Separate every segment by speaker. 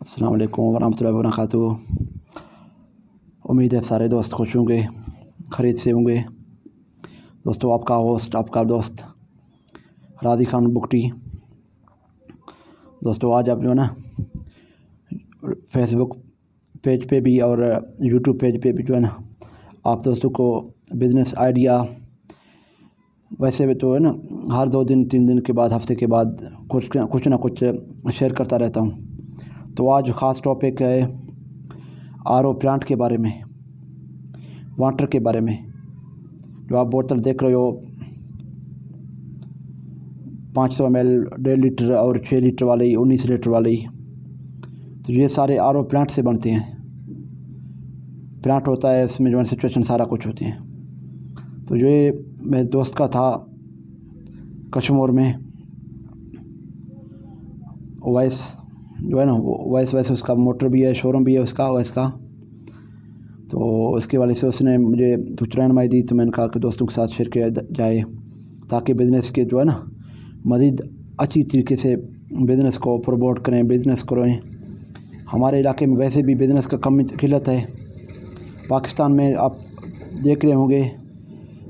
Speaker 1: अस्सलाम वालेकुम वरहमतुल्लाहि वबरकातुहू। उम्मीद है सारे दोस्त खुश होंगे, खैरियत से होंगे। दोस्तों, आपका होस्ट, आपका दोस्त राधी खान बुकटी। दोस्तों, आज आप जो है ना फेसबुक पेज पे भी और यूट्यूब पेज पे भी जो है ना आप दोस्तों को बिज़नेस आइडिया, वैसे भी तो है ना हर 2 दिन 3 दिन के बाद, हफ्ते के बाद कुछ ना कुछ शेयर करता रहता हूँ। तो आज ख़ास टॉपिक है आरओ प्लांट के बारे में, वाटर के बारे में। जो आप बोतल देख रहे हो 500 ml, 1.5 लीटर और 6 लीटर वाली, 19 लीटर वाली, तो ये सारे आरओ प्लांट से बनते हैं। प्लांट होता है, इसमें जो है सिचुएशन सारा कुछ होती है। तो ये मेरे दोस्त का था कश्मीर में, ओवैस जो है ना, वैसे उसका मोटर भी है, शोरूम भी है उसका, ओवैस का। तो उसके वाले से उसने मुझे कुछ रहनुमाई दी, तो मैंने कहा कि दोस्तों के साथ शेयर किया जाए ताकि बिज़नेस के जो है ना मज़ीद अच्छी तरीके से बिज़नेस को प्रमोट करें, बिज़नेस करें। हमारे इलाके में वैसे भी बिज़नेस का कम किल्लत है। पाकिस्तान में आप देख रहे होंगे,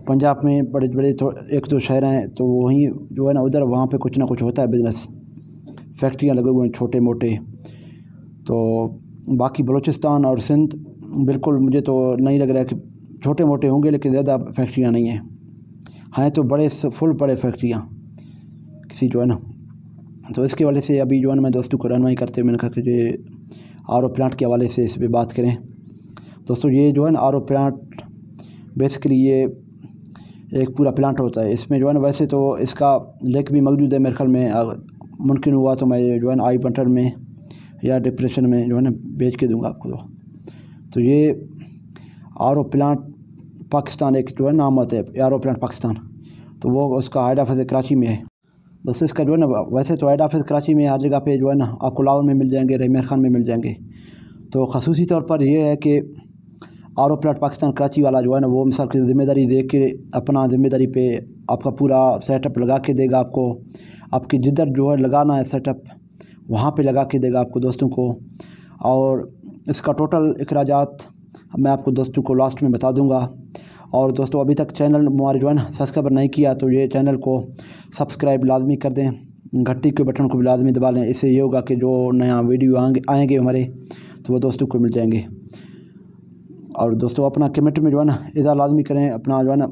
Speaker 1: पंजाब में बड़े बड़े 1-2 शहर हैं, तो वहीं जो है ना उधर वहाँ पे कुछ ना कुछ होता है बिज़नेस, फैक्ट्रियाँ लगे हुए हैं छोटे मोटे। तो बाकी बलूचिस्तान और सिंध बिल्कुल मुझे तो नहीं लग रहा है कि छोटे मोटे होंगे, लेकिन ज़्यादा फैक्ट्रियाँ नहीं हैं तो बड़े फुल बड़े फैक्ट्रियाँ किसी जो है ना। तो इसके वजह से अभी जो है ना मैं दोस्तों को रहनुमाई करते हुए मैंने कहा कि जो आरओ प्लांट के हवाले से इस पर बात करें। दोस्तों, ये जो है ना आरओ प्लांट बेसिकली ये एक पूरा प्लांट होता है। इसमें जो है ना वैसे तो इसका लिंक भी मौजूद है मेरे ख्याल में, मुमकिन हुआ तो मैं जो है ना आई बटन में या डिस्क्रिप्शन में जो है ना भेज के दूंगा आपको। तो ये आरओ प्लांट पाकिस्तान एक जो है नाम आता है आरओ प्लांट पाकिस्तान, तो वो उसका हेड ऑफिस कराची में है। दोस्तों, इसका जो है ना वैसे तो हेड ऑफिस कराची में हर जगह पे जो है ना आपको लाहौर में मिल जाएंगे, रहीम खान में मिल जाएंगे। तो खसूसी तौर पर यह है कि आरओ प्लांट पाकिस्तान कराची वाला जो है ना वो मिसाल की ज़िम्मेदारी दे के अपना ज़िम्मेदारी पे आपका पूरा सेटअप लगा के देगा आपको। आपकी जिधर जो है लगाना है सेटअप वहाँ पे लगा के देगा आपको दोस्तों को। और इसका टोटल अखराजात मैं आपको दोस्तों को लास्ट में बता दूंगा। और दोस्तों, अभी तक चैनल हमारे जो है ना सब्सक्राइब नहीं किया तो ये चैनल को सब्सक्राइब लाजमी कर दें, घंटी के बटन को भी लाजमी दबा लें। इससे ये होगा कि जो नया वीडियो आएंगे हमारे तो वो दोस्तों को मिल जाएंगे। और दोस्तों, अपना कमेंट में जो है ना इधर लाजमी करें अपना जो है ना,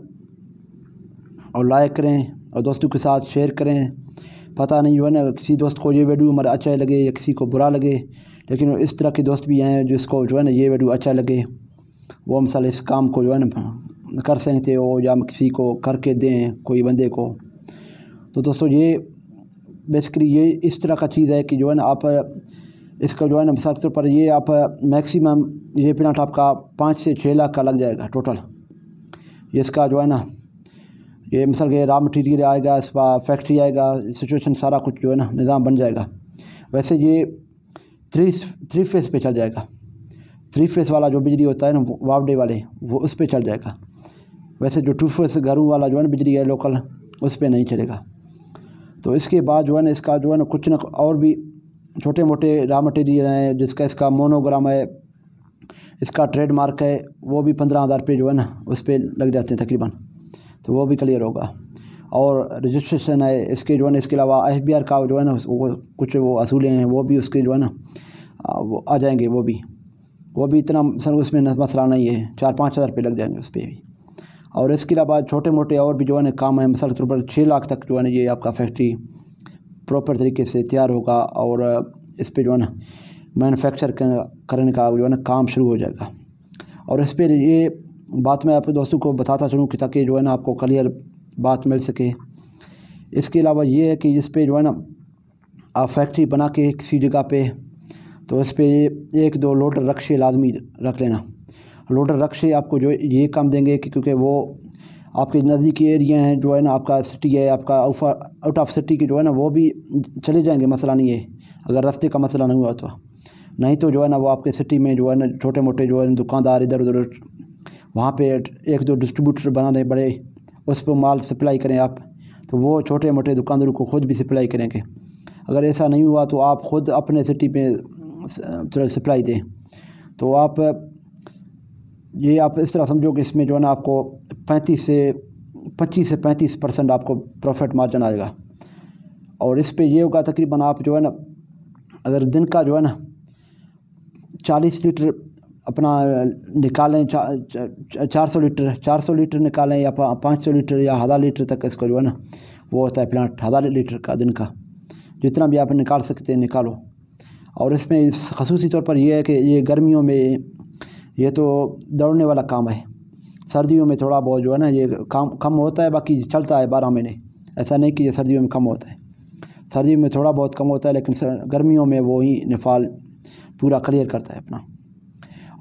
Speaker 1: और लाइक करें और दोस्तों के साथ शेयर करें। पता नहीं जो है ना किसी दोस्त को ये वीडियो हमारा अच्छा लगे या किसी को बुरा लगे, लेकिन इस तरह के दोस्त भी हैं जिसको जो है ना ये वीडियो अच्छा लगे, वो मिसाल इस काम को जो है ना कर सकते हो या किसी को करके दें कोई बंदे को। तो दोस्तों, ये बेसिकली ये इस तरह का चीज़ है कि जो है ना आप इसका जो है ना मिसाल के तौर पर ये आप मैक्सिमम ये प्लांट आपका 5 से 6 लाख का लग जाएगा टोटल। ये इसका जो है ना ये मिसाल के रॉ मटेरियल आएगा, इसका फैक्ट्री आएगा, सिचुएशन सारा कुछ जो है ना निज़ाम बन जाएगा। वैसे ये 3 फेस पे चल जाएगा। 3 फेस वाला जो बिजली होता है ना वावडे वाले, वो उस पर चल जाएगा। वैसे जो 2 फेस घरों वाला जो है ना बिजली है लोकल, उस पर नहीं चलेगा। तो इसके बाद जो है ना इसका जो है ना कुछ ना और भी छोटे मोटे रॉ मटेरियल हैं, जिसका इसका मोनोग्राम है, इसका ट्रेडमार्क है, वो भी 15,000 रुपये जो है ना उस पर लग जाते हैं तकरीबन। तो वो भी क्लियर होगा। और रजिस्ट्रेशन है इसके जो है ना, इसके अलावा FBR का जो है ना वो कुछ वो असूलें हैं, वो भी उसके जो है ना वो आ जाएंगे। वो भी इतना सर उसमें मसला नहीं है, 4-5 हज़ार रुपये लग जाएंगे उस पर भी। और इसके अलावा छोटे मोटे और भी जो है ना काम है, मिसाल के तौर पर 6 लाख तक जो है ना ये आपका फैक्ट्री प्रॉपर तरीके से तैयार होगा और इस पर जो है ना मैन्युफैक्चर करने का जो है ना काम शुरू हो जाएगा। और इस पर ये बात मैं आपके दोस्तों को बताता चलूँ कि ताकि जो है ना आपको क्लियर बात मिल सके। इसके अलावा ये है कि इस पर जो है ना आप फैक्ट्री बना के किसी जगह पे, तो इस पर 1-2 लोडर रक्शे लाजमी रख लेना। लोडर रक्शे आपको जो ये काम देंगे कि क्योंकि वो आपके नज़दीकी एरिया हैं, जो है ना आपका सिटी है, आपका आउट ऑफ सिटी के जो है ना वो भी चले जाएंगे, मसला नहीं है अगर रास्ते का मसला नहीं हुआ तो। नहीं तो जो है ना वो आपके सिटी में जो है ना छोटे मोटे जो है दुकानदार इधर उधर वहाँ पे 1-2 डिस्ट्रीब्यूटर बना रहे बड़े, उस पर माल सप्लाई करें आप, तो वो छोटे मोटे दुकानदारों को खुद भी सप्लाई करेंगे। अगर ऐसा नहीं हुआ तो आप खुद अपने सिटी में सप्लाई दे। तो आप ये आप इस तरह समझो कि इसमें जो है ना आपको 25 से 35% आपको प्रॉफिट मार्जिन आएगा। और इस पे ये होगा तकरीबन आप जो है ना अगर दिन का जो है ना 40 लीटर अपना निकालें, 400 लीटर निकालें या 500 लीटर या 1000 लीटर तक इसको जो है ना वो होता है प्लांट 1000 लीटर का दिन का, जितना भी आप निकाल सकते हैं निकालो। और इसमें ख़ुसूसी तौर पर यह है कि ये गर्मियों में ये तो दौड़ने वाला काम है, सर्दियों में थोड़ा बहुत जो है ना ये काम कम होता है, बाकी चलता है 12 महीने। ऐसा नहीं कि ये सर्दियों में कम होता है, सर्दियों में थोड़ा बहुत कम होता है, लेकिन गर्मियों में वो ही नफाल पूरा क्लियर करता है अपना।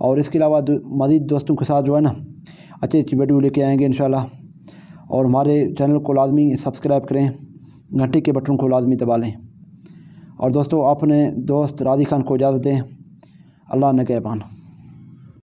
Speaker 1: और इसके अलावा मज़ीद दोस्तों के साथ जो है ना अच्छी अच्छी वीडियो लेके आएंगे इंशाल्लाह। और हमारे चैनल को लाजमी सब्सक्राइब करें, घंटी के बटन को लाजमी दबा लें। और दोस्तों अपने दोस्त राजी खान को इजाज़त दें। अल्लाह निगहबान।